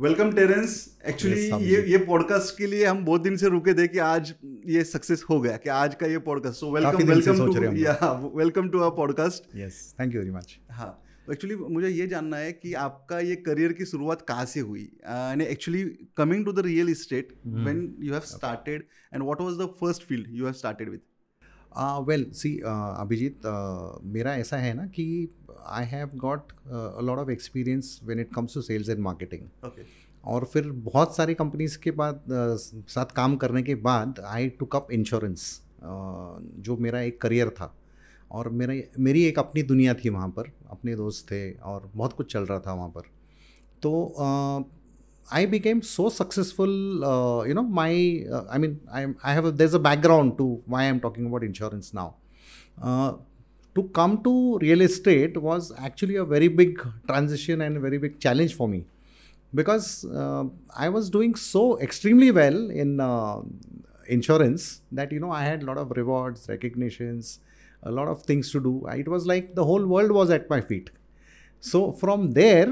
Welcome Terence. Actually ये podcast के लिए हम बहुत दिन से रुके थे कि आज ये सक्सेस हो गया कि आज का ये podcast. So welcome to our podcast. Yes, thank you very much. हाँ, तो एक्चुअली मुझे ये जानना है कि आपका ये करियर की शुरुआत कहाँ से हुई, and actually coming to the real estate when you have started, and what was the first field you have started with? Well see Abhijit, मेरा ऐसा है ना कि I have got a lot of experience when it comes to sales and marketing. Okay. और फिर बहुत सारी companies के बाद साथ काम करने के बाद आई टुक अप इंश्योरेंस, जो मेरा एक करियर था। और मेरी एक अपनी दुनिया थी वहाँ पर, अपने दोस्त थे और बहुत कुछ चल रहा था वहाँ पर। तो I became so successful, there's a background to why I'm talking about insurance now. To come to real estate was actually a very big transition and a very big challenge for me, because I was doing so extremely well in insurance that, I had a lot of rewards, recognitions, a lot of things to do. It was like the whole world was at my feet. So from there,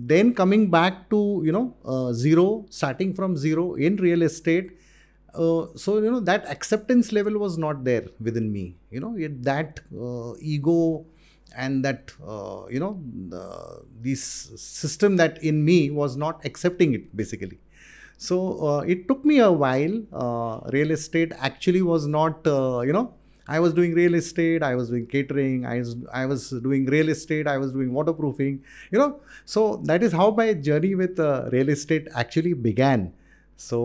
then coming back to, zero, starting from zero in real estate. So, that acceptance level was not there within me. That ego and that, this system that in me was not accepting it basically. So it took me a while. Real estate actually was not, I was doing real estate, I was doing catering, I was doing real estate, I was doing waterproofing, So that is how my journey with real estate actually began. So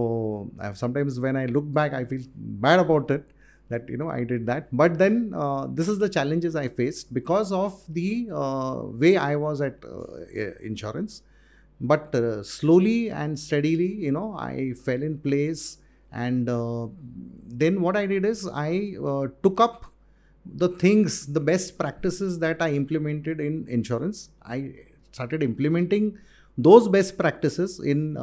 sometimes when I look back, I feel bad about it that, I did that. But then this is the challenges I faced because of the way I was at insurance. But slowly and steadily, I fell in place. And then what I did is I took up the things, the best practices that I implemented in insurance. I started implementing those best practices in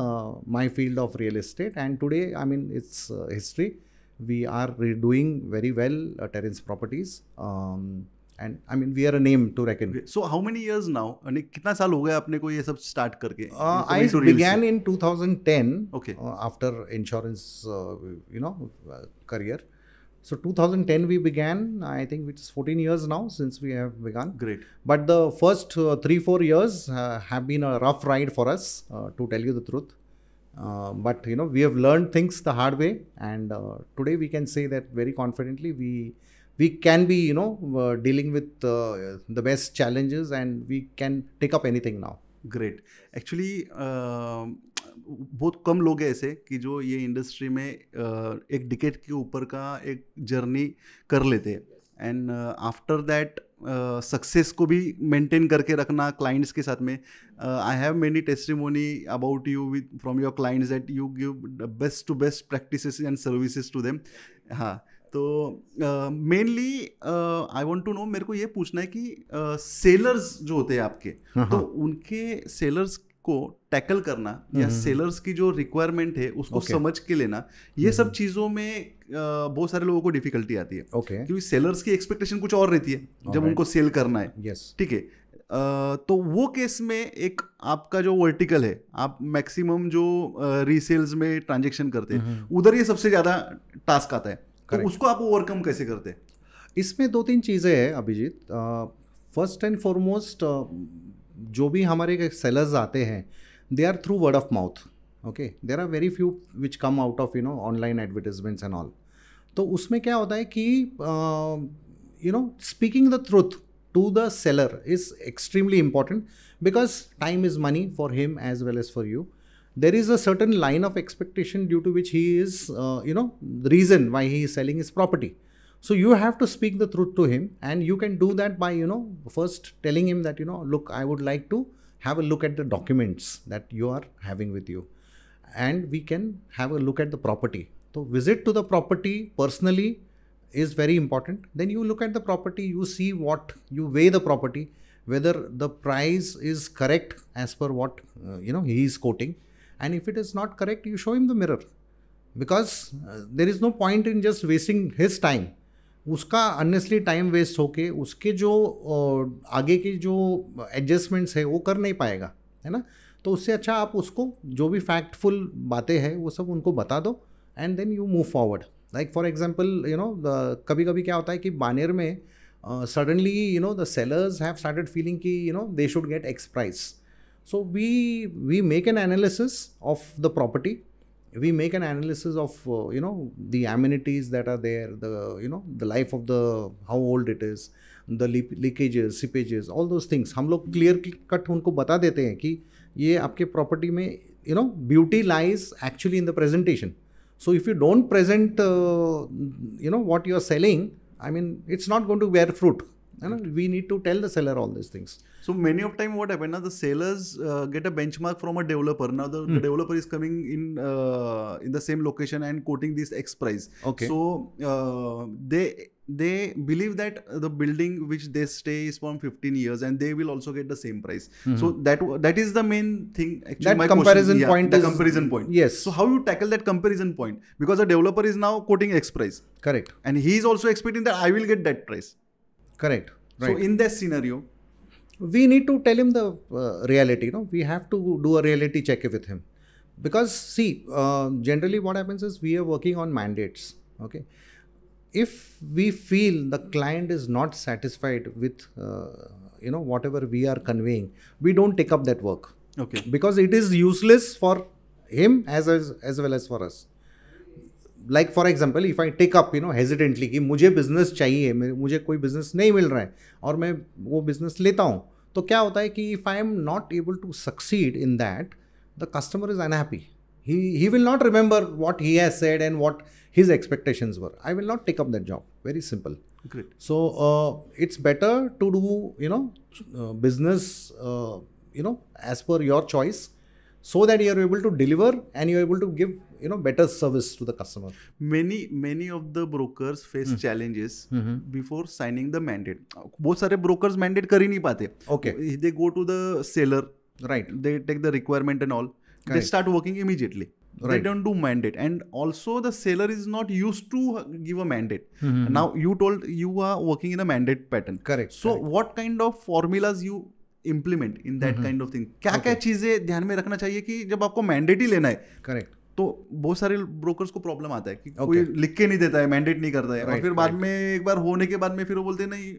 my field of real estate. And today, it's history. We are doing very well, Terence Properties. And we are a name to reckon. So how many years now? यानी कितना साल हो गया आपने को ये सब start करके? I began in 2010. Okay. After insurance, career. So 2010 we began. I think it's 14 years now since we have begun. Great. But the first 3-4 years have been a rough ride for us, to tell you the truth. But we have learned things the hard way, and today we can say that very confidently we can be, dealing with the best challenges, and we can take up anything now. Great. Actually, बहुत कम लोग हैं ऐसे कि जो ये industry में एक decade के ऊपर का एक जर्नी कर लेते हैं, एंड आफ्टर दैट सक्सेस को भी मेंटेन करके रखना क्लाइंट्स के साथ में. I have many testimony about you with from your clients that you give best to best practices and services to them. हाँ, तो mainly I want to know, मेरे को ये पूछना है कि सेलर्स जो होते हैं आपके, तो उनके सेलर्स को टैकल करना या सेलर्स की जो रिक्वायरमेंट है उसको समझ के लेना, ये सब चीज़ों में बहुत सारे लोगों को डिफिकल्टी आती है. क्योंकि सेलर्स की एक्सपेक्टेशन कुछ और रहती है जब उनको सेल करना है. ठीक है. तो वो केस में एक आपका जो वर्टिकल है, आप मैक्सिमम जो रीसेल्स में ट्रांजेक्शन करते हैं, उधर ये सबसे ज़्यादा टास्क आता है. तो उसको आप ओवरकम कैसे करते हैं? इसमें 2-3 चीज़ें हैं अभिजीत. फर्स्ट एंड फॉरमोस्ट, जो भी हमारे सेलर्स आते हैं, they are through word of mouth. Okay, there are very few which come out of online advertisements and all. तो उसमें क्या होता है कि speaking the truth to the seller is extremely important, because time is money for him as well as for you. There is a certain line of expectation due to which he is, the reason why he is selling his property. So you have to speak the truth to him, and you can do that by, first telling him that, look, I would like to have a look at the documents that you are having with you, and we can have a look at the property. So visit to the property personally is very important. Then you look at the property, you see you weigh the property, whether the price is correct as per what, he is quoting. And if it is not correct, you show him the mirror, because there is no point in just wasting his time. उसका अननेसली time waste होके उसके जो आगे के जो adjustments है वो कर नहीं पाएगा, है ना. तो उससे अच्छा आप उसको जो भी फैक्टफुल बातें हैं वो सब उनको बता दो and then you move forward. Like for example कभी कभी क्या होता है कि बानेर में suddenly the sellers have started feeling ki they should get X price. So we make an analysis of the property, we make an analysis of the amenities that are there, the life of the how old it is, the leakages, seepages, all those things हम लोग clear cut उनको बता देते हैं कि ये आपके property में beauty lies actually in the presentation. So if you don't present what you are selling, I mean, it's not going to bear fruit. We need to tell the seller all these things. So many of time what happen now, the sellers get a benchmark from a developer. Now the developer is coming in the same location and quoting this X price. Okay. So they believe that the building which they stay is from 15 years and they will also get the same price. So that is the main thing. Actually, that my comparison question, point the is comparison point. Yes. So how you tackle that comparison point? Because the developer is now quoting X price. Correct. And he is also expecting that I will get that price. Correct. Right. So in that scenario, we need to tell him the reality. We have to do a reality check with him, because see, generally what happens is we are working on mandates. Okay, if we feel the client is not satisfied with whatever we are conveying, we don't take up that work. Okay, because it is useless for him as well as for us. Like for example, if I take up hesitantly कि मुझे business चाहिए, मुझे कोई business नहीं मिल रहा है और मैं वो business लेता हूँ, तो क्या होता है कि if I am not able to succeed in that, the customer is unhappy. He will not remember what he has said and what his expectations were. I will not take up that job. Very simple. Great. So it's better to do business as per your choice, so that you are able to deliver and you are able to give better service to the customer. Many of the brokers face challenges before signing the mandate. बहुत सारे brokers mandate कर ही नहीं पाते. Okay. They go to the seller. Right. They take the requirement and all. Correct. They start working immediately. Right. They don't do mandate, and also the seller is not used to give a mandate. Now you told you are working in a mandate pattern. Correct. So correct. what kind of formulas you implement in that kind of thing? क्या चीजें ध्यान में रखना चाहिए कि जब आपको mandate ही लेना है? Correct. तो बहुत सारे ब्रोकर्स को प्रॉब्लम आता है कि कोई लिख के नहीं देता है, मैंडेट नहीं करता है, और फिर बाद में एक बार होने के बाद में फिर वो बोलते हैं नहीं,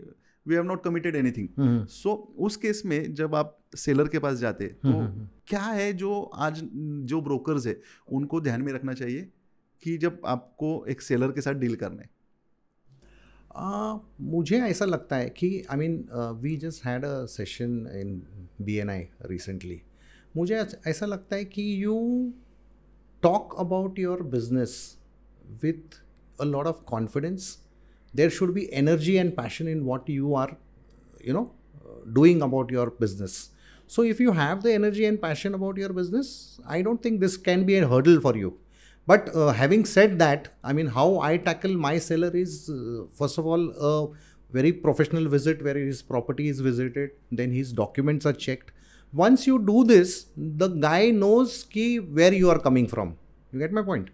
we have not committed anything. So उस केस में जब आप सेलर के पास जाते हैं तो क्या है जो आज जो ब्रोकर्स है उनको ध्यान में रखना चाहिए कि जब आपको एक सेलर के साथ डील करना है? मुझे ऐसा लगता है कि we just had a session in BNI recently. मुझे ऐसा लगता है कि you talk about your business with a lot of confidence. There should be energy and passion in what you are doing about your business. So if you have the energy and passion about your business, I don't think this can be a hurdle for you. But having said that, how I tackle my seller is first of all a very professional visit where his property is visited, then his documents are checked. Once you do this, the guy knows ki where you are coming from. You get my point?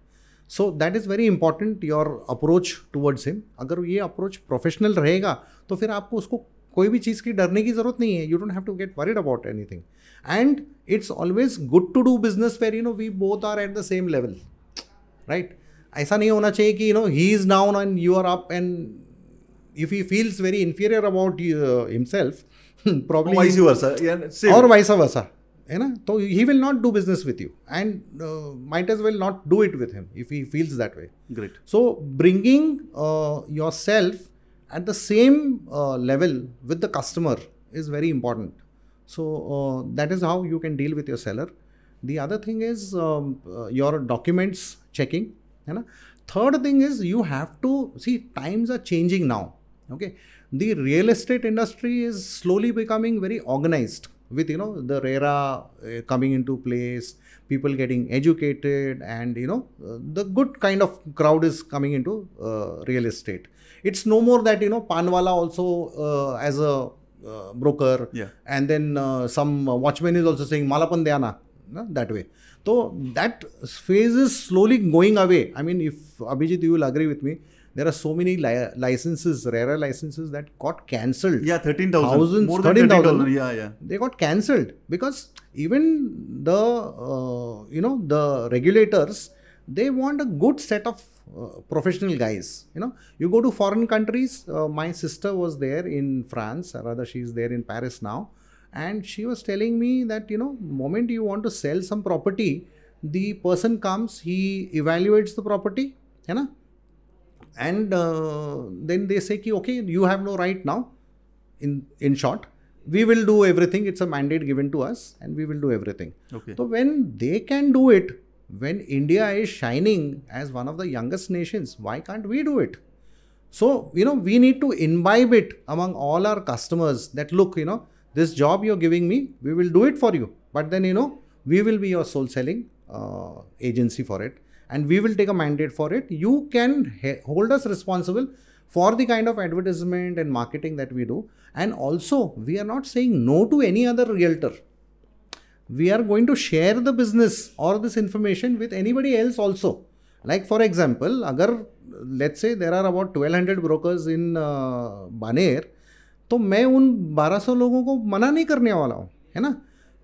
So that is very important, your approach towards him. अगर ये approach professional रहेगा तो फिर आपको उसको कोई भी चीज़ की डरने की ज़रूरत नहीं है. You don't have to get worried about anything. And it's always good to do business where we both are at the same level, right? ऐसा नहीं होना चाहिए कि he is down and you are up, and if he feels very inferior about himself, probably vice versa, yeah, or vice versa, है ना, तो he will not do business with you, and might as well not do it with him if he feels that way. Great. So bringing yourself at the same level with the customer is very important. So that is how you can deal with your seller. The other thing is your documents checking, है ना. Third thing is you have to see, times are changing now. Okay, the real estate industry is slowly becoming very organized with the RERA coming into place, people getting educated, and the good kind of crowd is coming into real estate. It's no more that Panwala also as a broker, yeah, and then some watchman is also saying Malapan Dhyana, that way. So that phase is slowly going away. If Abhijit, you will agree with me, There are so many licenses, RERA licenses that got cancelled. Yeah, 13,000. Thousands, More than 13,000. Yeah. They got cancelled because even the the regulators, they want a good set of professional guys. You go to foreign countries. My sister was there in France, or rather she's there in Paris now, and she was telling me that moment you want to sell some property, the person comes, he evaluates the property, and then they say ki, okay, you have no right now. In short, we will do everything. It's a mandate given to us, and we will do everything. Okay. So when they can do it, when India is shining as one of the youngest nations, why can't we do it? So, we need to imbibe it among all our customers that look, this job you're giving me, we will do it for you. But then, we will be your soul selling agency for it, and we will take a mandate for it. You can hold us responsible for the kind of advertisement and marketing that we do. And also, we are not saying no to any other realtor. We are going to share the business or this information with anybody else also. Like for example, let's say there are about 1200 brokers in Baner, तो मैं उन 1200 लोगों को मना नहीं करने वाला हूँ, है ना?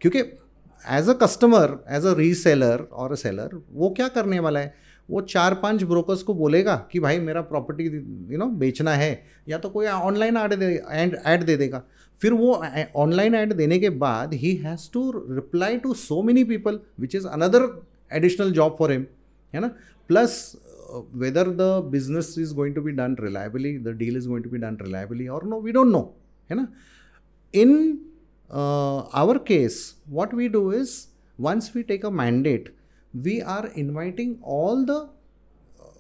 क्योंकि as a customer, as a reseller और अ सेलर, वो क्या करने वाला है? वो 4-5 ब्रोकर्स को बोलेगा कि भाई मेरा प्रॉपर्टी बेचना है, या तो कोई ऑनलाइन ऐड दे देगा. फिर वो ऑनलाइन ऐड देने के बाद ही has to reply to so many people, which is another additional job for him, है ना? Plus whether the business is going to be done reliably, the deal is going to be done reliably or no, we don't know, है ना? In our case, what we do is, once we take a mandate, we are inviting all the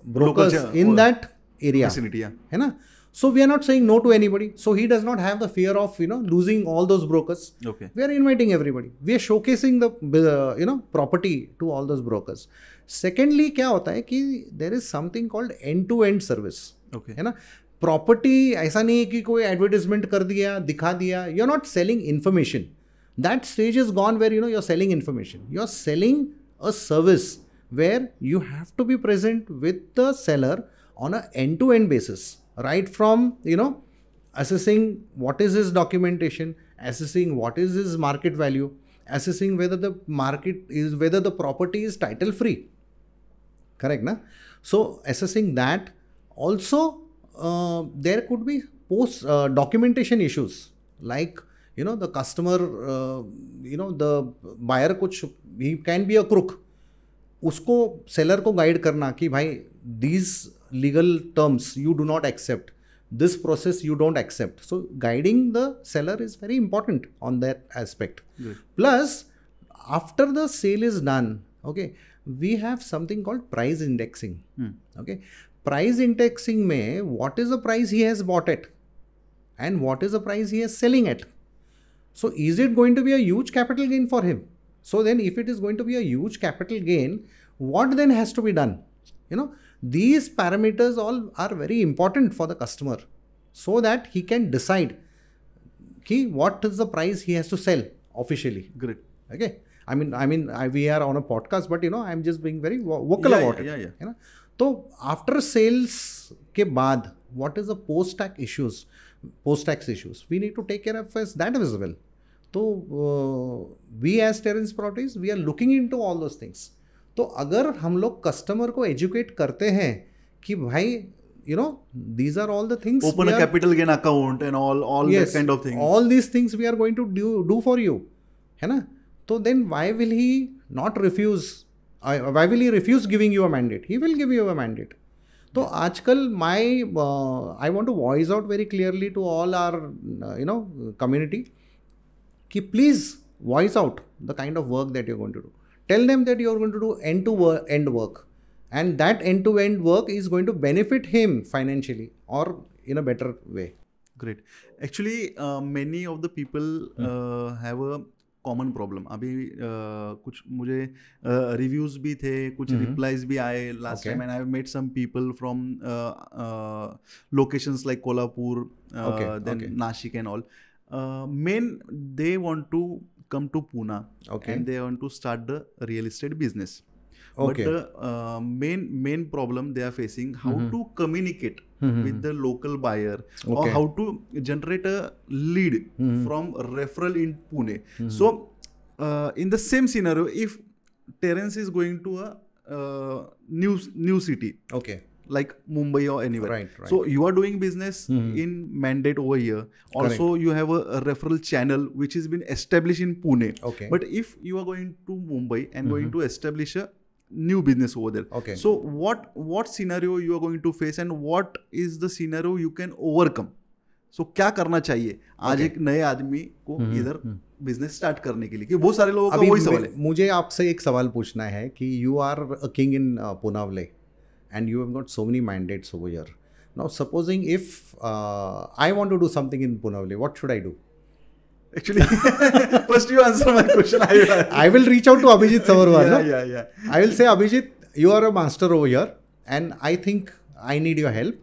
brokers in that area, है ना? So we are not saying no to anybody. So he does not have the fear of losing all those brokers. Okay. We are inviting everybody. We are showcasing the property to all those brokers. Secondly, क्या होता है कि there is something called end-to-end service. Okay. है ना? Property ऐसा नहीं है कि कोई advertisement कर दिया, दिखा दिया. You're not selling information. That stage is gone where you're selling information. You're selling a service where you have to be present with the seller on a end-to-end basis. Right from assessing what is his documentation, assessing what is his market value, assessing whether the property is title free. Correct, na? So assessing that. Also, there could be post documentation issues, like the customer, the buyer he can be a crook. उसको seller को guide करना कि भाई these legal terms you do not accept, this process you don't accept. So guiding the seller is very important on that aspect. Good. Plus, after the sale is done, okay, we have something called price indexing. Okay, price indexing में what is the price he has bought at and what is the price he is selling at. So is it going to be a huge capital gain for him? So then if it is going to be a huge capital gain, what then has to be done? These parameters all are very important for the customer, so that he can decide what is the price he has to sell officially. Great. Okay. We are on a podcast, but I'm just being very vocal about it. Yeah. So after sales के बाद, what is the post-tax issues? We need to take care of that as well. So we as Terence Properties, we are looking into all those things. तो अगर हम लोग customer को educate करते हैं कि भाई these are all the things, open a capital gain account and all yes, that kind of thing, all these things we are going to do for you, है ना? तो then why will he refuse giving you a mandate? He will give you a mandate. तो आजकल I want to voice out very clearly to all our community कि please voice out the kind of work that you're going to do. Tell them that you're going to do end-to-end work, and that end-to-end work is going to benefit him financially or in a better way. Great. Actually, many of the people have a common problem. अभी कुछ मुझे reviews भी थे, कुछ replies भी आए last time, and I have met some people from locations like Kolhapur, then Nashik and all. They want to come to Pune, and they want to start the real estate business. Okay. But the main problem they are facing, how to communicate with the local buyer, or Okay. how to generate a lead from referral in Pune. So in the same scenario, if Terence is going to a new city, Okay. like Mumbai or anywhere. Right. So you are doing business in mandate over here. Also, you have a referral channel which has been established in Pune. Okay. But if you are going to Mumbai and going to establish a new business over there, Okay. so what scenario you are going to face, and what is the scenario you can overcome? So क्या करना चाहिए आज एक नए आदमी को इधर business start करने के लिए, कि बहुत सारे लोगों का वही सवाल है. मुझे आपसे एक सवाल पूछना है कि you are a king in Punawale and you have got so many mandates over here. Now, supposing if I want to do something in Punavle, what should I do? Actually, first you answer my question. I will reach out to Abhijit Sabharwal. Yeah. I will say, Abhijit, you are a master over here, and I think I need your help.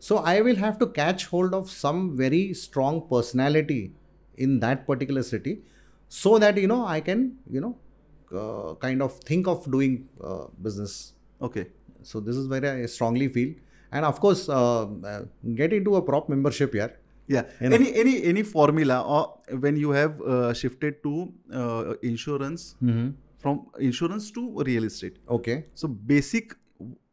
So I will have to catch hold of some very strong personality in that particular city, so that I can kind of think of doing business. Okay. So this is where I strongly feel, and of course, get into a prop membership here. Yeah. Any formula, or when you have shifted to insurance, from insurance to real estate. Okay. So basic,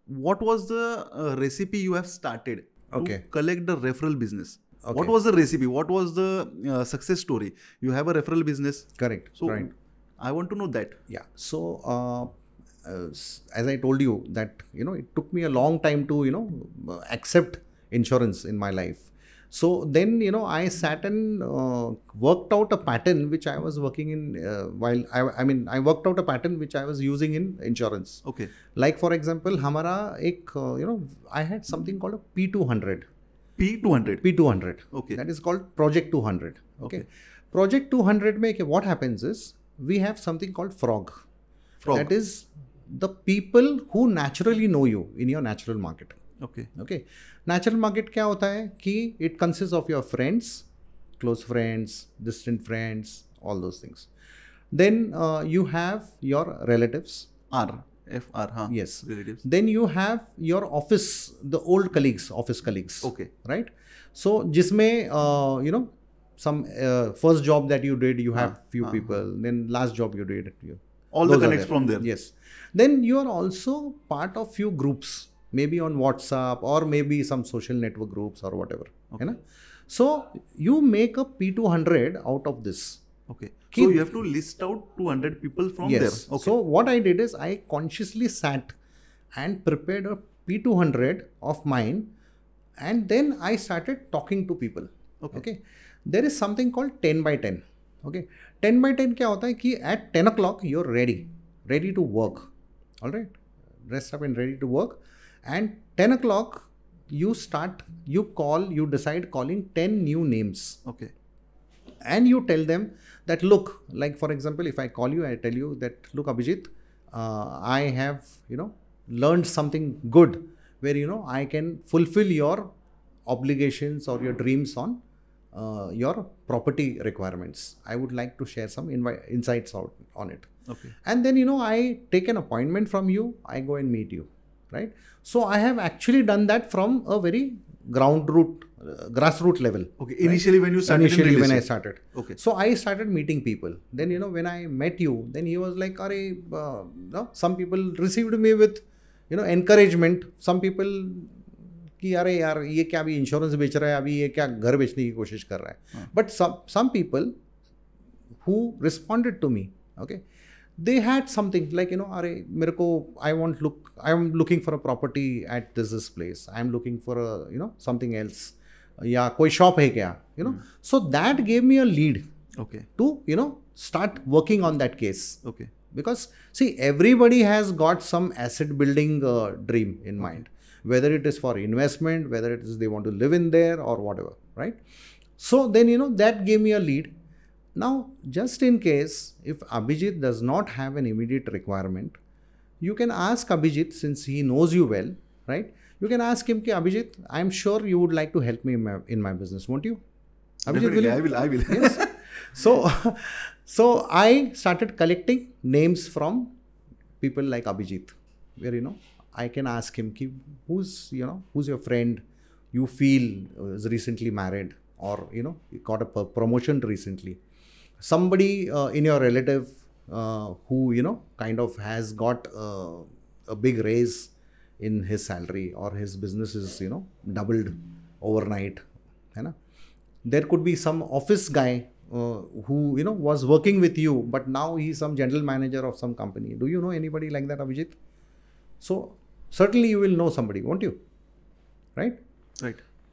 what was the recipe you have started to collect the referral business? Okay. What was the recipe? What was the success story? You have a referral business. Correct. So right. I want to know that. Yeah. So as I told you that it took me a long time to accept insurance in my life. So then I sat and worked out a pattern which I was working in while I worked out a pattern which I was using in insurance. Okay. Like for example, हमारा एक I had something called a P200. P200. Okay. That is called Project 200. Okay. Project 200 में what happens is we have something called F.R.O.G. That is the people who naturally know you in your natural market. Okay. Natural market क्या होता है कि it consists of your friends, close friends, distant friends, all those things. Then you have your relatives. FR, हाँ. Yes. Relatives. Then you have your office, the old colleagues, office colleagues. Okay. Right. So जिसमें some first job that you did, you have few people. Then last job you did, all the connects from there. Yes. Then you are also part of few groups, maybe on WhatsApp or maybe some social network groups or whatever. Okay. So you make a P200 out of this. Okay. So you have to list out 200 people from there. Okay. So what I did is I consciously sat and prepared a P200 of mine, and then I started talking to people. Okay. There is something called 10 by 10. Okay. 10 by 10 क्या होता है कि at 10 o'clock you're ready to work. All right. Dressed up and ready to work. And 10 o'clock you decide calling 10 new names. Okay. And you tell them that, look, like for example, if I call you, I tell you that, look, Abhijit, I have, learned something good where, I can fulfill your obligations or your dreams on your property requirements. I would like to share some insights out on it. Okay. And then, I take an appointment from you, I go and meet you, right? So I have actually done that from a very grassroots level. Okay. Initially, when you started. Initially, when I started. Okay. So I started meeting people. Then, when I met you, then he was like, some people received me with, encouragement. Some people कि अरे यार ये क्या अभी insurance बेच रहा है, अभी ये क्या घर बेचने की कोशिश कर रहा है. But some people who responded to me, okay, they had something like, अरे मेरे को I am looking for a property at this place. I am looking for a something else. या कोई shop है क्या, So that gave me a lead. Okay. To start working on that case. Okay. Because see, everybody has got some asset building dream in mind. Whether it is for investment, whether it is they want to live in there or whatever, right? So then, that gave me a lead. Now, just in case, if Abhijit does not have an immediate requirement, you can ask Abhijit, since he knows you well, right? You can ask him, Abhijit, I'm sure you would like to help me in my business, won't you? Abhijit, will I will. Yes. So I started collecting names from people like Abhijit, where I can ask him ki, who's your friend you feel is recently married, or got a promotion recently, somebody in your relative who kind of has got a big raise in his salary, or his business is doubled overnight. There could be some office guy who was working with you, but now he's some general manager of some company. Do you know anybody like that, Abhijit? So certainly you will know somebody, won't you? Right.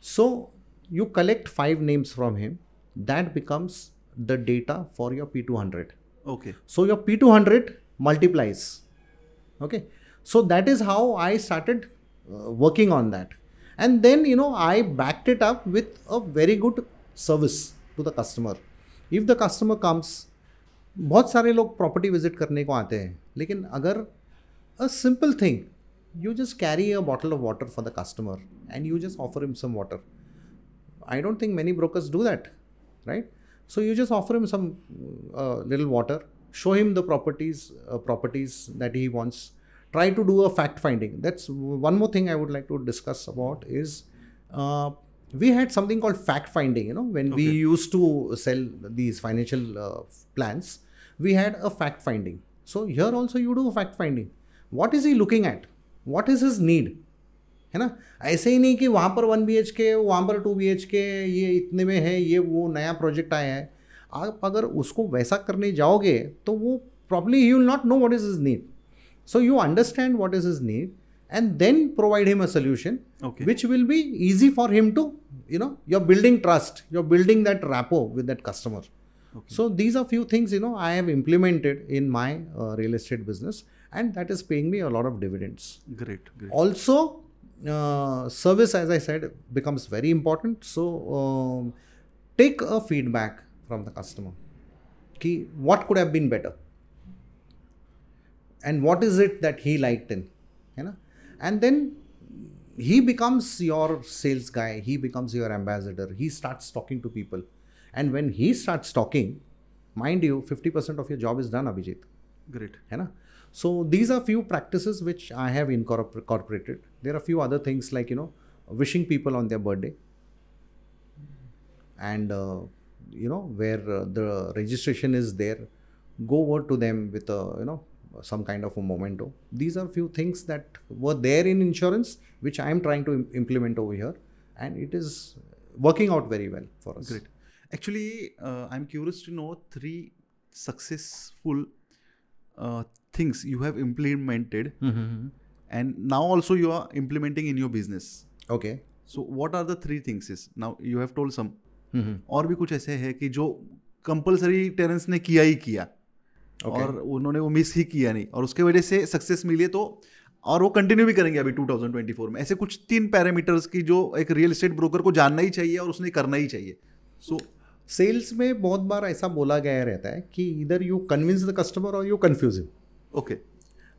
So you collect 5 names from him. That becomes the data for your P200. Okay. So your P200 multiplies. Okay. So that is how I started working on that. And then, I backed it up with a very good service to the customer. If the customer comes, बहुत सारे लोग property visit करने को आते हैं, लेकिन अगर a simple thing, you just carry a bottle of water for the customer and you just offer him some water. I don't think many brokers do that, right? So you just offer him some little water, show him the properties that he wants, try to do a fact finding. That's one more thing I would like to discuss about is we had something called fact finding, when we used to sell these financial plans, we had a fact finding. So here also you do a fact finding. What is he looking at? What is his need? है ना, ऐसे ही नहीं कि वहाँ पर 1 BHK, वहाँ पर 2 BHK, ये इतने में है, ये वो नया प्रोजेक्ट आया है. आप अगर उसको वैसा करने जाओगे तो वो probably he will not know what is his need. So you understand what is his need and then provide him a solution, which will be easy for him to, you're building trust, you're building that rapport with that customer. So these are few things, I have implemented in my real estate business, and that is paying me a lot of dividends. Great. Also, service, as I said, becomes very important. So take a feedback from the customer. Ki, what could have been better? And what is it that he liked in? And then he becomes your sales guy. He becomes your ambassador. He starts talking to people. And when he starts talking, mind you, 50% of your job is done, Abhijit. Great. So these are few practices which I have incorporated. There are few other things like, wishing people on their birthday. And, where the registration is there, go over to them with a, some kind of a memento. These are few things that were there in insurance, which I am trying to implement over here. And it is working out very well for us. Great. Actually, I'm curious to know 3 successful things you have implemented, and now also you are implementing in your business. Okay. So what are the 3 things? Is now you have told some. और भी कुछ ऐसे है कि जो compulsory Terrence ने किया ही किया, और उन्होंने वो मिस ही किया नहीं, और उसके वजह से सक्सेस मिली, तो और वो कंटिन्यू भी करेंगे अभी 2024 में. ऐसे कुछ 3 पैरामीटर्स की जो एक रियल एस्टेट ब्रोकर को जानना ही चाहिए और उसने करना ही चाहिए. सो सेल्स में बहुत बार ऐसा बोला गया रहता है कि इधर यू कन्विंस द कस्टमर और you confuse him. Okay.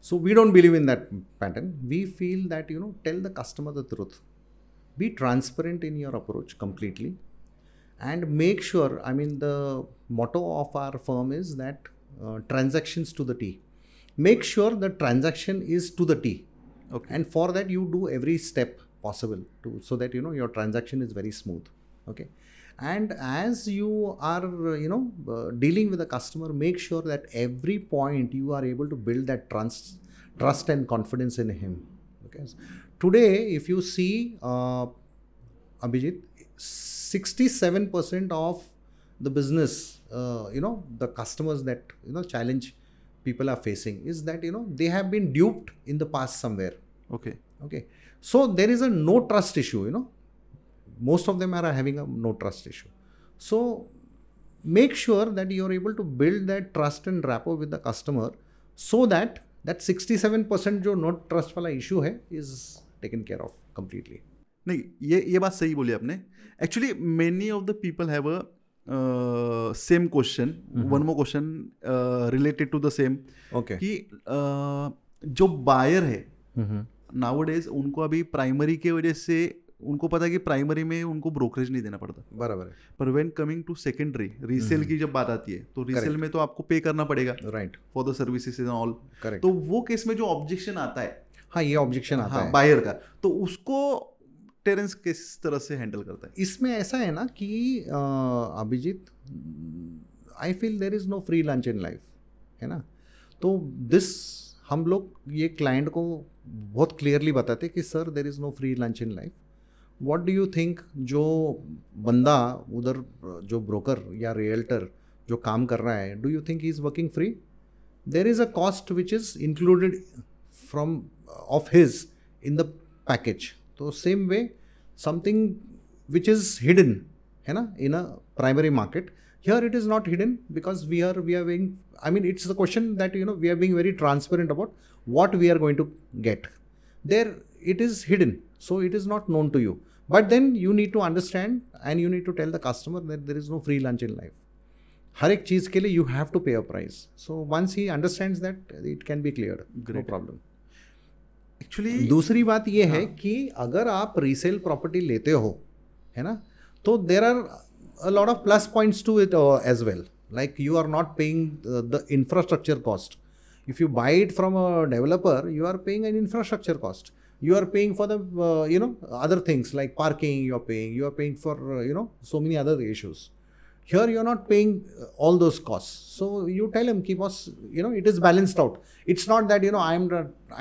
So we don't believe in that pattern. We feel that, tell the customer the truth. Be transparent in your approach completely. And make sure, the motto of our firm is that transactions to the T. Make sure the transaction is to the T. Okay. And for that you do every step possible so that, your transaction is very smooth. Okay. And as you are, dealing with the customer, make sure that every point you are able to build that trust and confidence in him. Okay. Today, if you see, Abhijit, 67% of the business, the customers that, challenge people are facing is that, they have been duped in the past somewhere. Okay. So there is a no trust issue, Most of them are having a no trust issue. So make sure that you are able to build that trust and rapport with the customer so that 67% जो no trust वाला issue है is taken care of completely. नहीं, ये बात सही बोली आपने. Actually, many of the people have a same question. One more question related to the same. Okay. कि जो buyer है nowadays उनको अभी प्राइमरी के वजह से उनको पता है कि प्राइमरी में उनको ब्रोकरेज नहीं देना पड़ता, बराबर है। पर when coming to secondary resale की जब बात आती है तो रीसेल में तो आपको पे करना पड़ेगा, right, for the services and all. Correct. तो वो केस में जो ऑब्जेक्शन आता है, हाँ, ये ऑब्जेक्शन आता है बायर का, तो उसको टेरेंस किस तरह से हैंडल करता है? इसमें ऐसा है ना कि Abhijit, I feel there is no free lunch in life, है ना। तो दिस हम लोग ये क्लाइंट को बहुत क्लियरली बताते कि sir there is no free lunch in life. What do you think, जो बंदा उधर, जो ब्रोकर या रियल्टर जो काम कर रहा है, do you think he is working free? There is a cost which is included from of his in the package. तो same way something which is hidden, है ना, in a primary market, here it is not hidden because we are being, I mean, it's the question that, you know, we are being very transparent about what we are going to get. There it is hidden, so it is not known to you. But then you need to understand and you need to tell the customer that there is no free lunch in life. हर एक चीज़ के लिए you have to pay a price. So once he understands that, it can be cleared. No problem. Actually, दूसरी बात ये है कि अगर आप रीसेल प्रॉपर्टी लेते हो, है ना, तो there are a lot of plus points to it as well. Like you are not paying the infrastructure cost. If you buy it from a developer, you are paying an infrastructure cost. You are paying for the other things like parking. You are paying for so many other issues. Here you are not paying all those costs. So you tell him, "Ki boss, it is balanced out. It's not that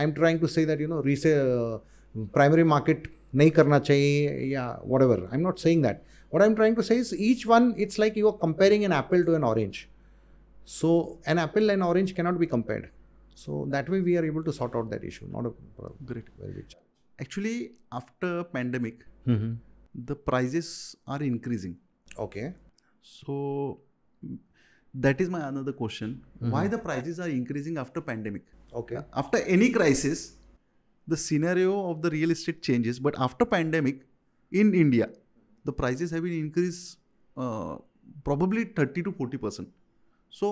I'm trying to say that resale primary market nahi karna chahiye ya whatever. I'm not saying that. What I'm trying to say is each one, it's like you are comparing an apple to an orange. So an apple and orange cannot be compared. So that way we are able to sort out that issue. Not a problem. Great. Very good. Actually, after pandemic, the prices are increasing. Okay. So that is my another question. Why the prices are increasing after pandemic? Okay. After any crisis, the scenario of the real estate changes. But after pandemic, in India, the prices have been increased probably 30 to 40%. So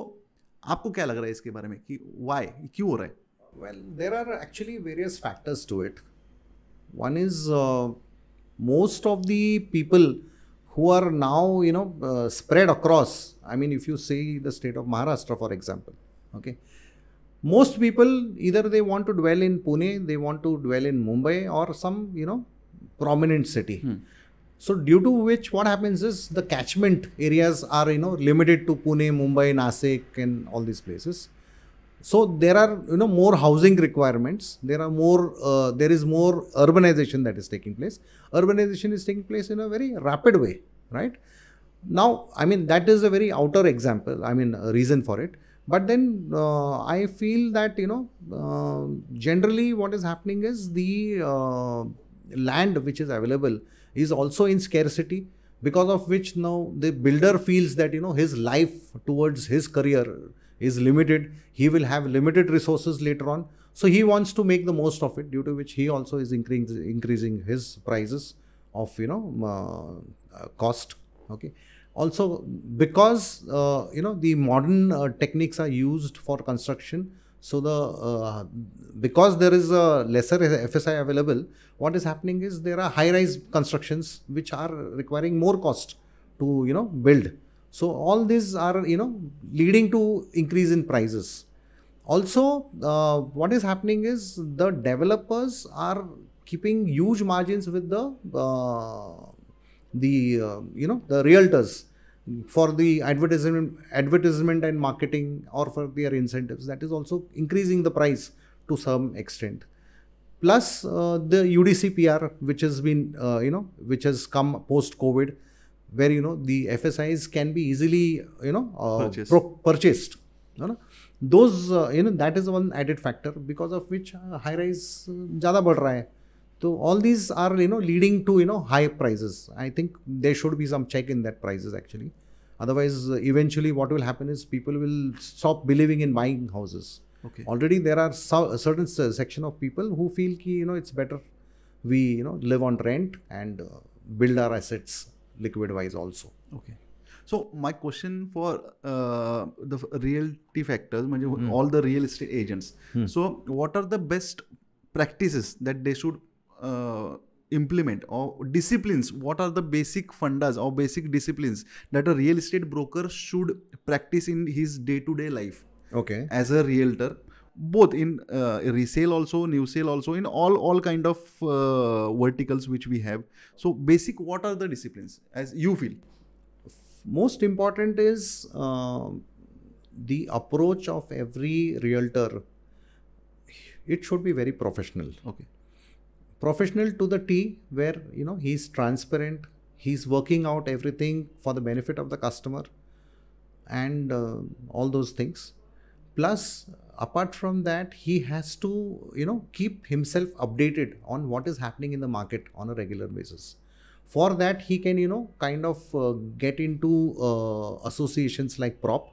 आपको क्या लग रहा है इसके बारे में कि why, क्यों हो रहा है? Well, there are actually various factors to it. One is most of the people who are now spread across. I mean, if you see the state of Maharashtra, for example, okay, most people either they want to dwell in Pune, they want to dwell in Mumbai or some prominent city. So due to which what happens is the catchment areas are limited to Pune, Mumbai, Nasik and all these places. So there are more housing requirements. There is more urbanization that is taking place. Urbanization is taking place in a very rapid way, right? Now, I mean, that is a very outer example. I mean, a reason for it. But then I feel that generally what is happening is the land which is available is also in scarcity, because of which now the builder feels that his life towards his career is limited. He will have limited resources later on, so he wants to make the most of it, due to which he also is increasing his prices of cost. Okay. Also because the modern techniques are used for construction, so because there is a lesser FSI available, what is happening is there are high-rise constructions which are requiring more cost to build. So all these are leading to increase in prices. Also, what is happening is the developers are keeping huge margins with the realtors for the advertisement and marketing, or for their incentives. That is also increasing the price to some extent. Plus the UDC PR, which has been which has come post COVID, where the FSIs can be easily purchased. Those that is one added factor, because of which high rise ज़्यादा बढ़ रहा है. So all these are leading to high prices. I think there should be some check in that prices actually. Otherwise, eventually what will happen is people will stop believing in buying houses. Okay. Already there are a certain section of people who feel ki it's better we live on rent and build our assets liquid wise also. Okay. So my question for the realty factors, all the real estate agents. So what are the best practices that they should implement, or disciplines, what are the basic fundas or basic disciplines that a real estate broker should practice in his day-to-day life Okay. as a realtor, both in resale also, new sale also, in all kind of verticals which we have. So basic, what are the disciplines as you feel? Most important is the approach of every realtor. It should be very professional. Okay. Professional to the T, where he's transparent, he's working out everything for the benefit of the customer, and all those things. Plus, apart from that, he has to keep himself updated on what is happening in the market on a regular basis. For that, he can kind of get into associations like PROP.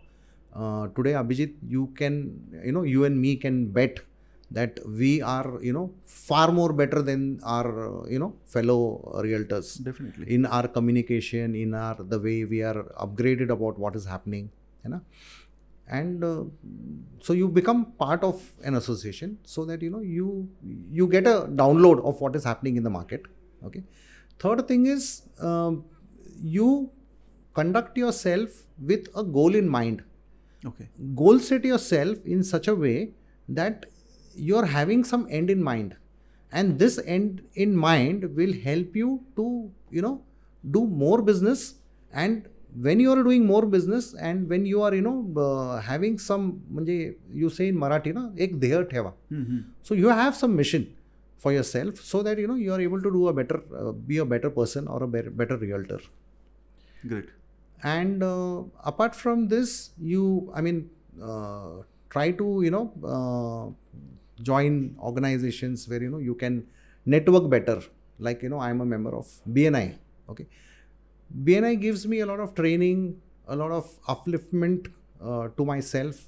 Today, Abhijit, you and me can bet that we are far more better than our fellow realtors. Definitely. In our communication, in the way we are upgraded about what is happening, and so you become part of an association, so that you get a download of what is happening in the market. Okay. Third thing is you conduct yourself with a goal in mind. Okay. Goal set yourself in such a way that you're having some end in mind, and this end in mind will help you to do more business. And when you are doing more business, and when you are having some, you say in Marathi ek dheya theva. So you have some mission for yourself, so that you are able to do a better be a better person or a better realtor. Great. And apart from this, try to join organizations where you can network better. Like I am a member of BNI. Okay. BNI gives me a lot of training, a lot of upliftment to myself,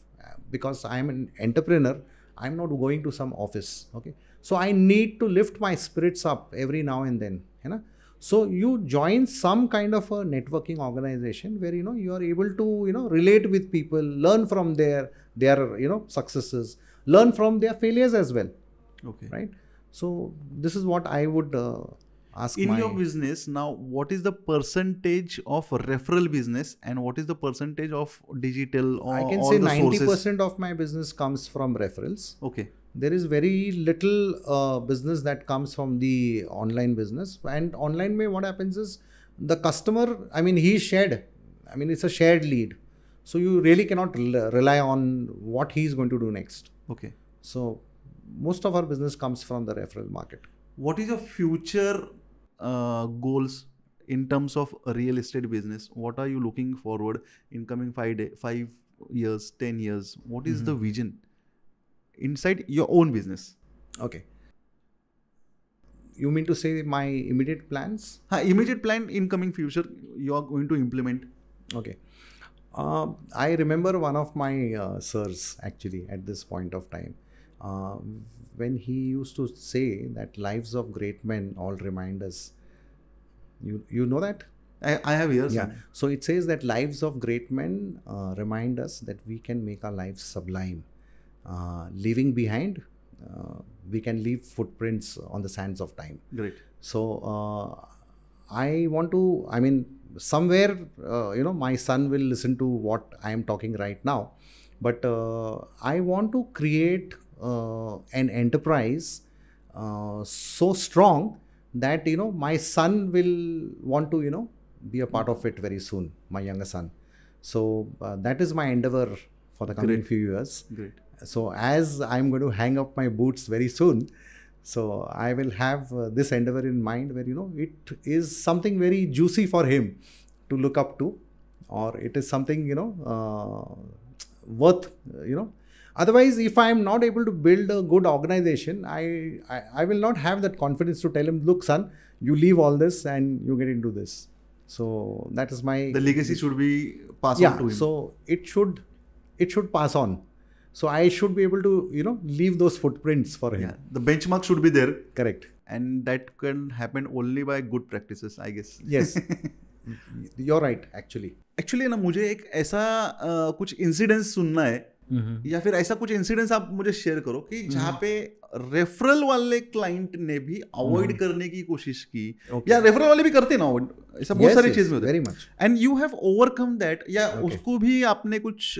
because I am an entrepreneur. I am not going to some office. Okay. So I need to lift my spirits up every now and then. So you join some kind of a networking organization where you are able to relate with people, learn from their successes, learn from their failures as well. Okay. Right. So this is what I would ask. In your business now, what is the percentage of referral business and what is the percentage of digital, or I can all say the 90% sources? of my business comes from referrals. Okay. There is very little business that comes from the online business. And online what happens is the customer, he's shared. It's a shared lead. So you really cannot rely on what he's going to do next. Okay. So most of our business comes from the referral market. What is your future goals in terms of a real estate business? What are you looking forward in coming 5 years, 10 years? What is the vision inside your own business? Okay. You mean to say my immediate plans? Immediate plan in coming future you are going to implement. Okay. I remember one of my sirs actually at this point of time, when he used to say that lives of great men all remind us. You know that? I have years. Yeah. So it says that lives of great men remind us that we can make our lives sublime. Leaving behind, we can leave footprints on the sands of time. Great. So I want to, somewhere, my son will listen to what I am talking right now. But I want to create an enterprise so strong that, my son will want to, be a part of it very soon, my younger son. So that is my endeavor for the coming few years. Great. So as I'm going to hang up my boots very soon, so I will have this endeavor in mind where, it is something very juicy for him to look up to, or it is something, worth, Otherwise, if I am not able to build a good organization, I will not have that confidence to tell him, look, son, you leave all this and you get into this. So that is the legacy should be passed on to him. So it should pass on. So I should be able to, leave those footprints for him. Yeah. The benchmark should be there. Correct. And that can happen only by good practices, I guess. Yes. You're right, actually. Actually ना मुझे एक ऐसा कुछ incidence सुनना है या फिर ऐसा कुछ इंसिडेंस आप मुझे शेयर करो कि जहाँ पे रेफरल वाले क्लाइंट ने भी अवॉइड करने की कोशिश की, या रेफरल वाले भी करते ना अवॉइड, ऐसा बहुत सारी चीज में होता है, and you have overcome that, या उसको भी आपने कुछ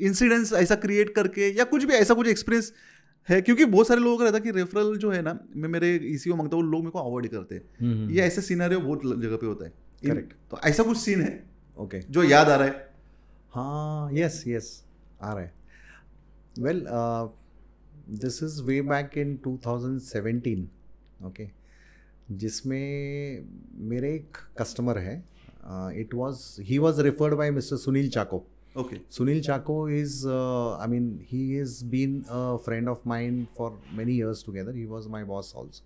इंसिडेंट्स ऐसा क्रिएट करके, या कुछ भी ऐसा कुछ एक्सपीरियंस है? क्योंकि बहुत सारे लोगों का रहता है कि रेफरल जो है ना, मैं मेरे ईसीओ मांगता हूँ, लोग मेरे को अवॉइड करते हैं, ये ऐसे सिनेरियो बहुत जगह पे होता है। करेक्ट। तो ऐसा कुछ सीन है ओके जो याद आ रहा है? हाँ, यस आ रहा है। Well, this is way back in 2017, okay, जिसमें मेरे एक कस्टमर है, he was referred by Mr. Sunil Chako. Okay. Sunil Chako is, he has been a friend of mine for many years together. He was my boss also.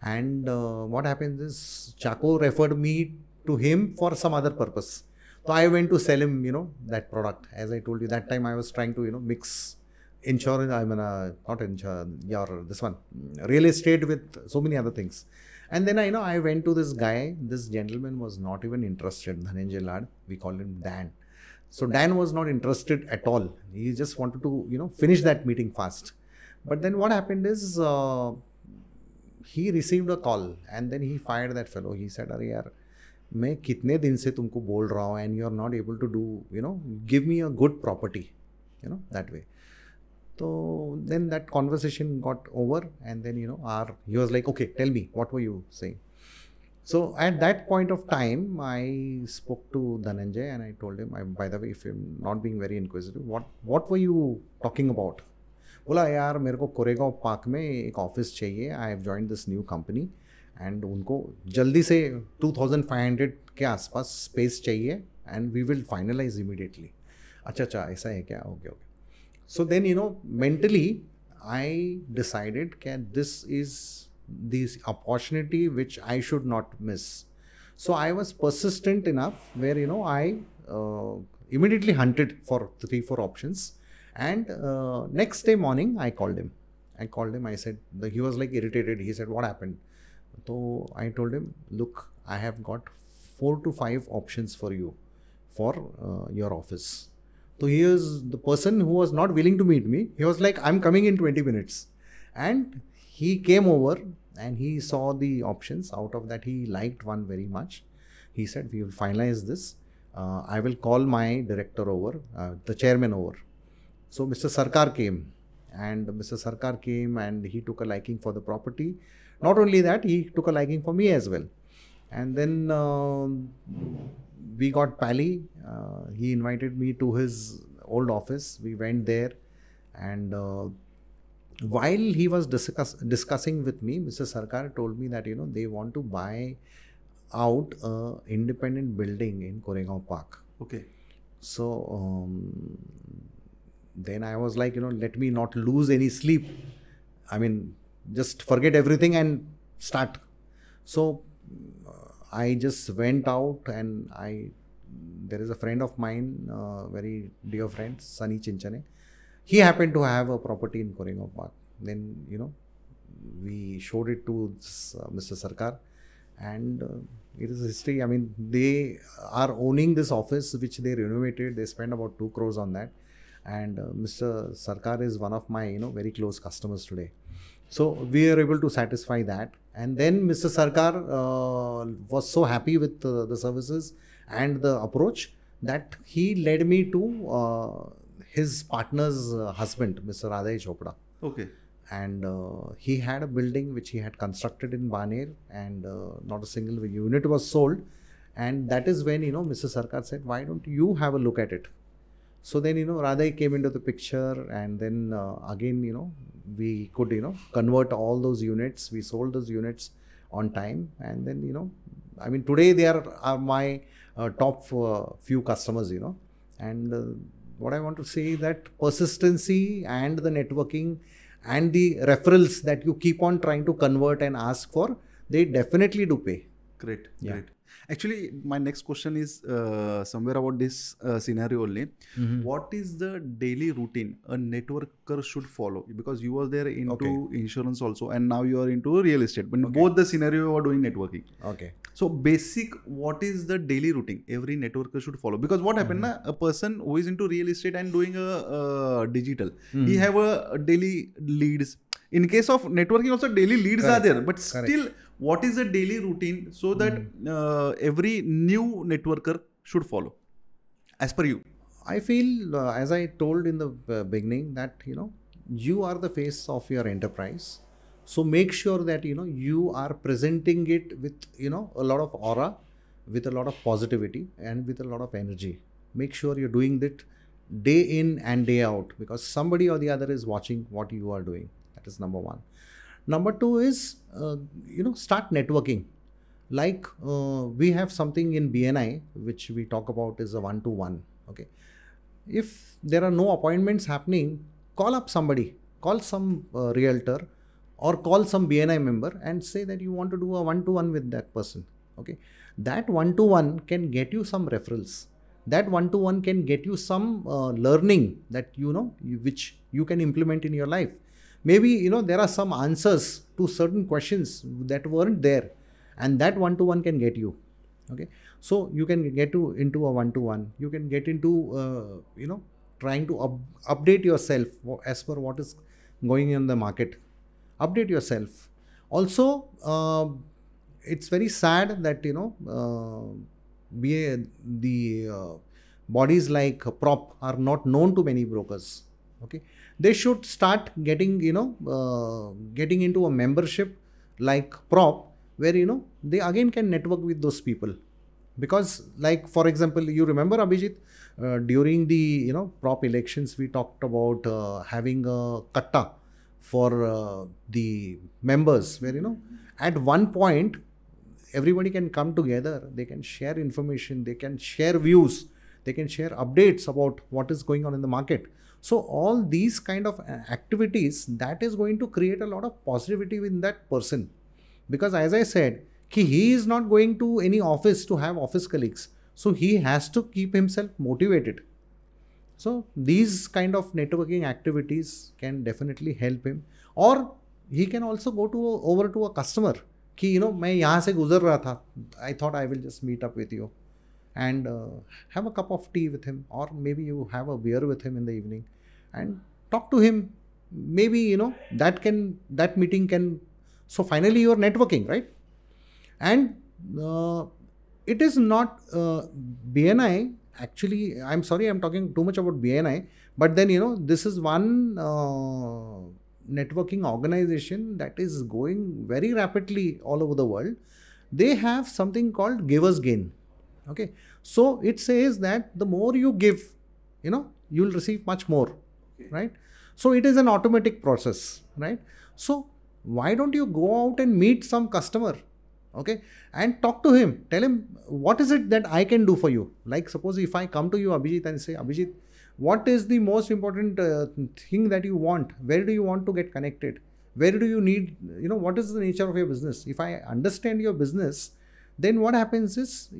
And what happens is, Chako referred me to him for some other purpose. So I went to sell him, that product. As I told you, that time I was trying to, mix insurance, not insurance, this one, real estate with so many other things. And then I went to this guy. This gentleman was not even interested. Dhananjay Lad, we called him Dan. So Dan was not interested at all. He just wanted to, finish that meeting fast. But then what happened is, he received a call, and then he fired that fellow. He said, "Arey yaar, मैं कितने दिन से तुमको बोल रहा हूँ, and you are not able to do, give me a good property, that way." So then that conversation got over, and then he was like, "Okay, tell me, what were you saying?" So at that point of time, I spoke to Dhananjay and I told him, by the way, if I'm not being very inquisitive, what were you talking about? बोला, यार मेरे को Koregaon park में एक office चाहिए, I have joined this new company, and उनको जल्दी से 2500 के आसपास स्पेस चाहिए, and we will finalise immediately. अच्छा ऐसा है क्या? Okay. So then, mentally, I decided that this is this opportunity which I should not miss. So I was persistent enough where, I immediately hunted for 3-4 options. And next day morning, I called him. I said, he was like irritated. He said, "What happened?" So I told him, "Look, I have got 4 to 5 options for you for your office." So here's the person who was not willing to meet me. He was like, "I'm coming in 20 minutes. And he came over and he saw the options. Out of that, he liked one very much. He said, "We will finalize this. I will call my director over, the chairman over." So Mr. Sarkar came, and Mr. Sarkar came and he took a liking for the property. Not only that, he took a liking for me as well. And then we got pally. He invited me to his old office. We went there, and while he was discussing with me, Mr. Sarkar told me that they want to buy out a independent building in Koregaon Park. Okay. So then I was like, let me not lose any sleep. Just forget everything and start. So I just went out, and there is a friend of mine, very dear friend, Sunny Chinchane. He happened to have a property in Koregaon Park. Then, we showed it to Mr. Sarkar, and it is history. They are owning this office, which they renovated. They spent about 2 crores on that. And Mr. Sarkar is one of my, very close customers today. So we are able to satisfy that. And then Mr. Sarkar was so happy with the services and the approach that he led me to his partner's husband, Mr. Radhay Chopra. Okay. And he had a building which he had constructed in Baner, and not a single unit was sold. And that is when, Mr. Sarkar said, "Why don't you have a look at it?" So then, Radhay came into the picture, and then again, we could, convert all those units. We sold those units on time. And then, today they are my top few customers, And what I want to say is that persistency and the networking and the referrals that you keep on trying to convert and ask for, they definitely do pay. Great. Actually, my next question is somewhere about this scenario only. What is the daily routine a networker should follow? Because you were there into insurance also, and now you are into real estate. But both the scenario you are doing networking. Okay. So basic, what is the daily routine every networker should follow? Because what happened, na, a person who is into real estate and doing a digital, he have a daily leads. In case of networking also daily leads are there, but still what is the daily routine so that every new networker should follow as per you? I feel, as I told in the beginning, that you are the face of your enterprise. So make sure that you are presenting it with a lot of aura, with a lot of positivity, and with a lot of energy. Make sure you're doing that day in and day out, because somebody or the other is watching what you are doing. That is number one. Number two is start networking. Like we have something in BNI which we talk about is a 1-to-1. Okay, if there are no appointments happening, call up somebody, call some realtor, or call some BNI member and say that you want to do a 1-to-1 with that person. Okay, that 1-to-1 can get you some referrals. That 1-to-1 can get you some learning that which you can implement in your life. Maybe there are some answers to certain questions that weren't there, and that 1-to-1 can get you. Okay, so you can get into a 1-to-1. You can get into trying to update yourself as per what is going in the market. Update yourself. Also, it's very sad that the bodies like PROP are not known to many brokers. Okay, they should start getting getting into a membership like PROP, where they again can network with those people. Because, like, for example, you remember, Abhijit, during the PROP elections, we talked about having a katta for the members, where at one point everybody can come together, they can share information, they can share views, they can share updates about what is going on in the market. So all these kind of activities, that is going to create a lot of positivity in that person. Because as I said, he is not going to any office to have office colleagues. So he has to keep himself motivated. So these kind of networking activities can definitely help him. Or he can also go over to a customer. Ki, मैं यहाँ से गुजर रहा था. I thought I will just meet up with you and have a cup of tea with him, or maybe you have a beer with him in the evening and talk to him. Maybe that meeting can. So finally you are networking, right? And it is not BNI. Actually, I'm sorry, I'm talking too much about BNI, but then this is one networking organization that is going very rapidly all over the world. They have something called Givers Gain. Okay, so it says that the more you give, you'll receive much more, right? So it is an automatic process, right? So why don't you go out and meet some customer, okay, and talk to him, tell him what is it that I can do for you. Like, suppose if I come to you, Abhijit, and say, Abhijit, what is the most important thing that you want? Where do you want to get connected? Where do you need, what is the nature of your business? If I understand your business, then what happens is,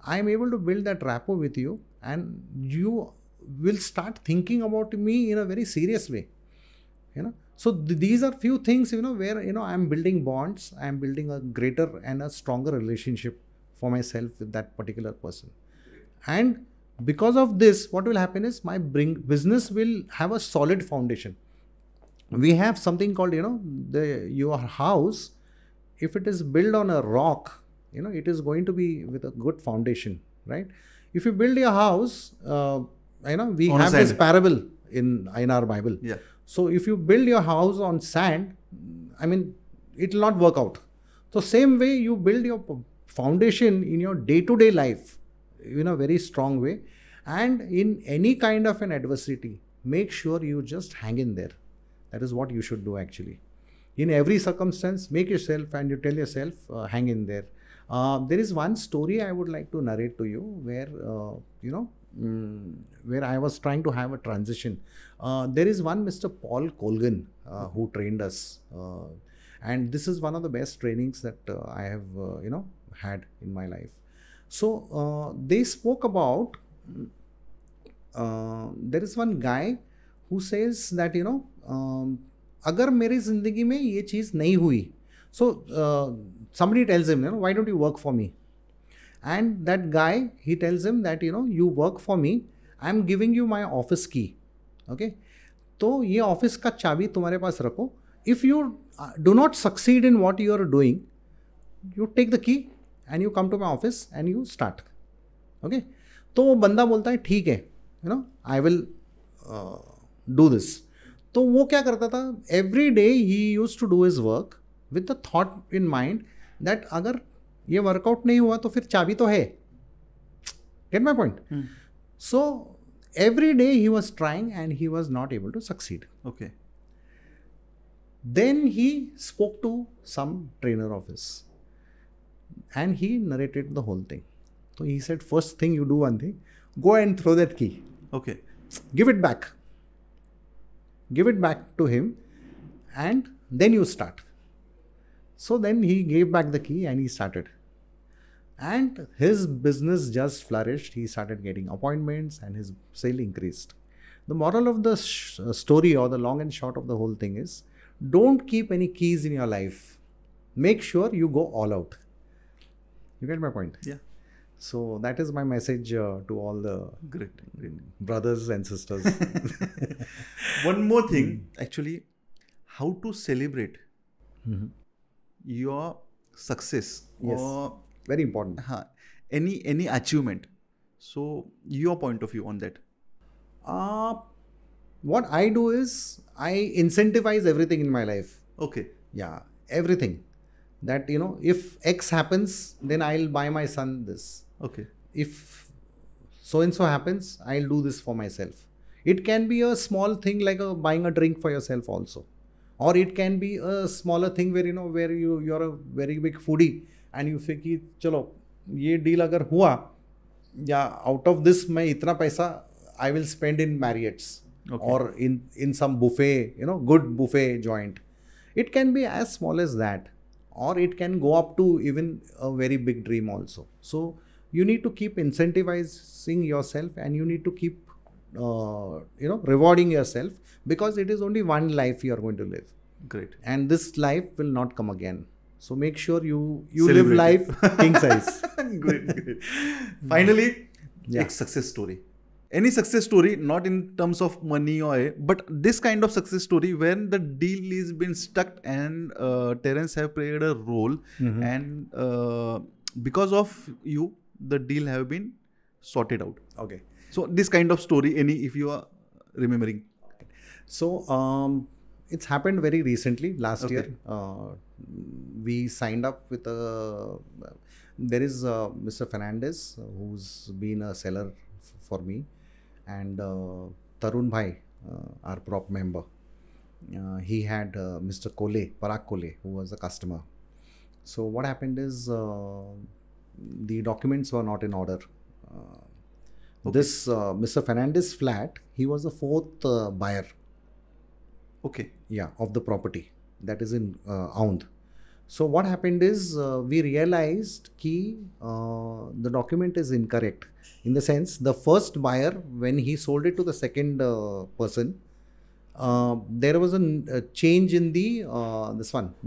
I am able to build that rapport with you, and you will start thinking about me in a very serious way. So these are few things, where, I am building bonds, I am building a greater and a stronger relationship for myself with that particular person. And because of this, what will happen is my business will have a solid foundation. We have something called, your house, if it is built on a rock, it is going to be with a good foundation, right? If you build your house, we have this parable in our Bible. Yeah. So if you build your house on sand, it will not work out. So same way, you build your foundation in your day-to-day life in a very strong way. And in any kind of an adversity, make sure you just hang in there. That is what you should do actually. In every circumstance, make yourself and you tell yourself, hang in there. There is one story I would like to narrate to you where, where I was trying to have a transition. There is one Mr. Paul Colgan who trained us. And this is one of the best trainings that I have, had in my life. So they spoke about, there is one guy who says that, अगर मेरी ज़िंदगी में ये चीज़ नहीं हुई, so somebody tells him, why don't you work for me? And that guy, he tells him that, you work for me, I'm giving you my office key. Okay? तो ये office का चाबी तुम्हारे पास रखो. If you do not succeed in what you are doing, you take the key and you come to my office and you start. Okay? तो वो बंदा बोलता है ठीक है, I will do this. तो वो क्या करता था, every day he used to do his work with the thought in mind that अगर ये वर्कआउट नहीं हुआ तो फिर चाबी तो है. Get my point? So every day he was trying and he was not able to succeed. Okay. Then he spoke to some trainer of his and he narrated the whole thing. So he said, first thing you do one thing, go and throw that key. Okay. Give it back. Give it back to him and then you start. So then he gave back the key and he started. And his business just flourished. He started getting appointments and his sale increased. The moral of the story, or the long and short of the whole thing, is don't keep any keys in your life. Make sure you go all out. You get my point? Yeah. So that is my message to all the Great. brothers and sisters. One more thing, actually, how to celebrate your success. Yes. Or very important. Any achievement. So your point of view on that. What I do is I incentivize everything in my life. Okay. Yeah, everything. That, if X happens, then I'll buy my son this. Okay. If so and so happens, I'll do this for myself. It can be a small thing like buying a drink for yourself also. Or it can be a smaller thing where, where you're a very big foodie and you feel कि चलो ये deal अगर हुआ, या out of this मैं इतना पैसा I will spend in Marriott's. Okay. Or in some buffet, good buffet joint. It can be as small as that. Or it can go up to even a very big dream also. So you need to keep incentivizing yourself and you need to keep, rewarding yourself, because it is only one life you are going to live. Great. And this life will not come again. So make sure you live life king size. Great. Finally, a success story. Any success story, not in terms of money or but this kind of success story when the deal is been stuck and Terence have played a role and because of you, the deal have been sorted out. Okay. So this kind of story, if you are remembering. So it's happened very recently, last year. We signed up with there is Mr. Fernandez, who's been a seller for me. And Tarun Bhai, our prop member, he had Mr. Parag Kole, who was a customer. So what happened is the documents were not in order. This Mr. Fernandez flat, he was the fourth buyer. Okay. Yeah, of the property that is in Aund. So what happened is we realized that the document is incorrect. In the sense, the first buyer, when he sold it to the second person, there was a change in the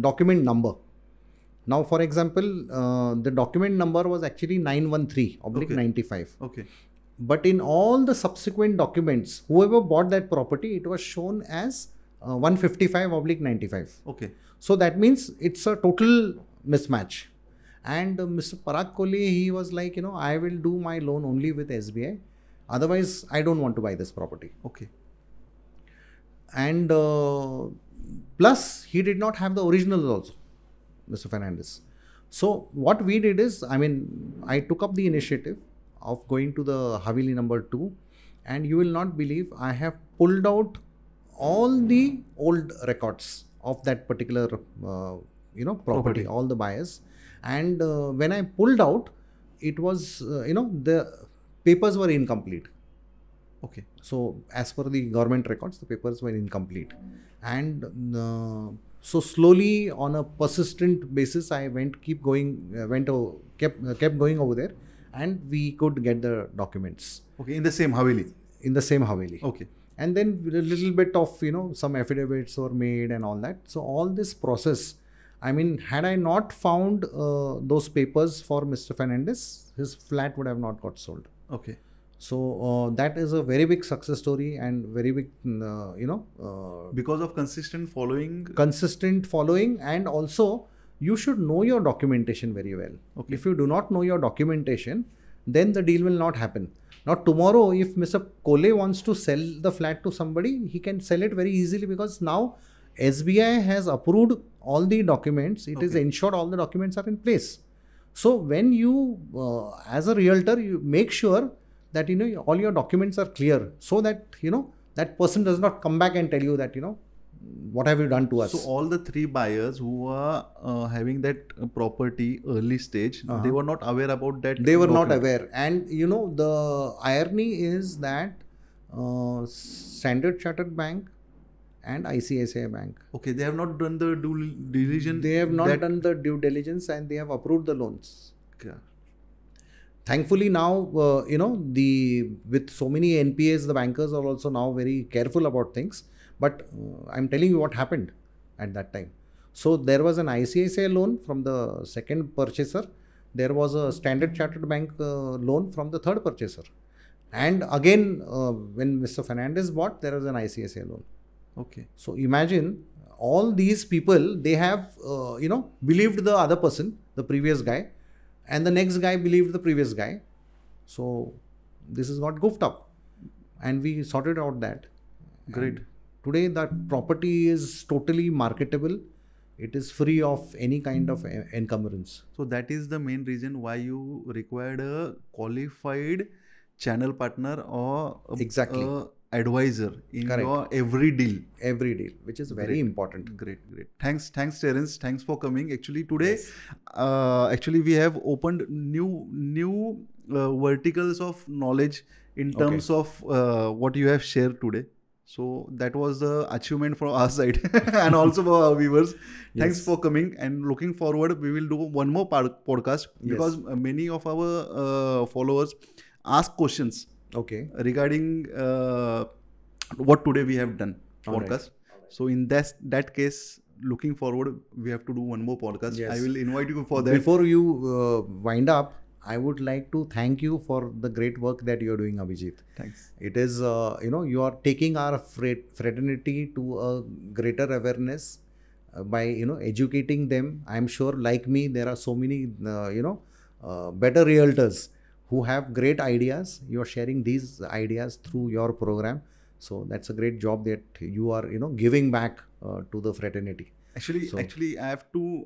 document number. Now, for example, the document number was actually 913/95. Okay. But in all the subsequent documents, whoever bought that property, it was shown as 155/95. Okay. So that means it's a total mismatch. And Mr. Parag Kole, he was like, I will do my loan only with SBI. Otherwise, I don't want to buy this property. Okay. And plus, he did not have the originals also, Mr. Fernandez. So what we did is, I took up the initiative of going to the Haveli number 2. And you will not believe, I have pulled out all the old records of that particular, property, all the buyers. And when I pulled out, it was, the papers were incomplete. So as per the government records, the papers were incomplete. And So slowly, on a persistent basis, I kept going over there, and we could get the documents. Okay, in the same Haveli. In the same Haveli. Okay. And then a little bit of, some affidavits were made and all that. So all this process, I mean, had I not found those papers for Mr. Fernandez, his flat would have not got sold. Okay. So that is a very big success story and very big, because of consistent following. Consistent following, and also you should know your documentation very well. Okay. If you do not know your documentation, then the deal will not happen. Now tomorrow, if Mr. Kole wants to sell the flat to somebody, he can sell it very easily, because now SBI has approved all the documents. It is ensured all the documents are in place. So when you, as a realtor, you make sure that, all your documents are clear, so that, that person does not come back and tell you that, what have you done to us? So all the 3 buyers who are having that property early stage, they were not aware about that. They were not aware. And, the irony is that Standard Chartered Bank and ICICI Bank. Okay, they have not done the due diligence. They have not done the due diligence, and they have approved the loans. Okay. Thankfully now, with so many NPAs, the bankers are also now very careful about things. But I'm telling you what happened at that time. So there was an ICICI loan from the second purchaser. There was a Standard Chartered Bank loan from the third purchaser. And again, when Mr. Fernandez bought, there was an ICICI loan. Okay. So imagine all these people, they have, believed the other person, the previous guy, and the next guy believed the previous guy. So this is got goofed up, and we sorted out that. Great. And today that property is totally marketable. It is free of any kind of encumbrance. So that is the main reason why you required a qualified channel partner or a advisor in your every deal, which is very important. Great. Thanks Terence, thanks for coming. Actually today, we have opened new verticals of knowledge in terms of what you have shared today. So that was the achievement from our side and also for our viewers. Thanks for coming, and looking forward, we will do one more podcast because many of our followers ask questions regarding what today we have done podcast. So in that case, looking forward, we have to do one more podcast. I will invite you for that. Before you wind up, I would like to thank you for the great work that you are doing, Abhijit. Thanks. It is, you are taking our fraternity to a greater awareness by, educating them. I am sure, like me, there are so many, better realtors who have great ideas. You are sharing these ideas through your program. So that's a great job that you are, giving back to the fraternity. Actually, I have to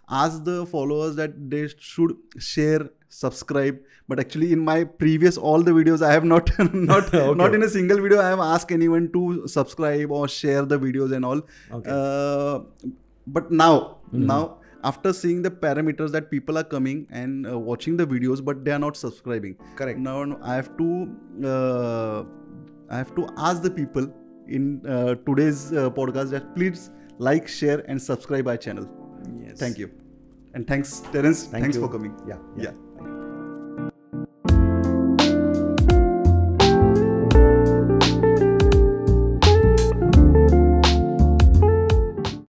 ask the followers that they should share, subscribe. But actually, in my previous all the videos, I have not not in a single video I have asked anyone to subscribe or share the videos and all. But now, after seeing the parameters that people are coming and watching the videos, but they are not subscribing. Correct. Now I have to ask the people in today's podcast that please like, share, and subscribe our channel. Yes. Thank you. And thanks, Terence. Thanks for coming. Yeah. Yeah.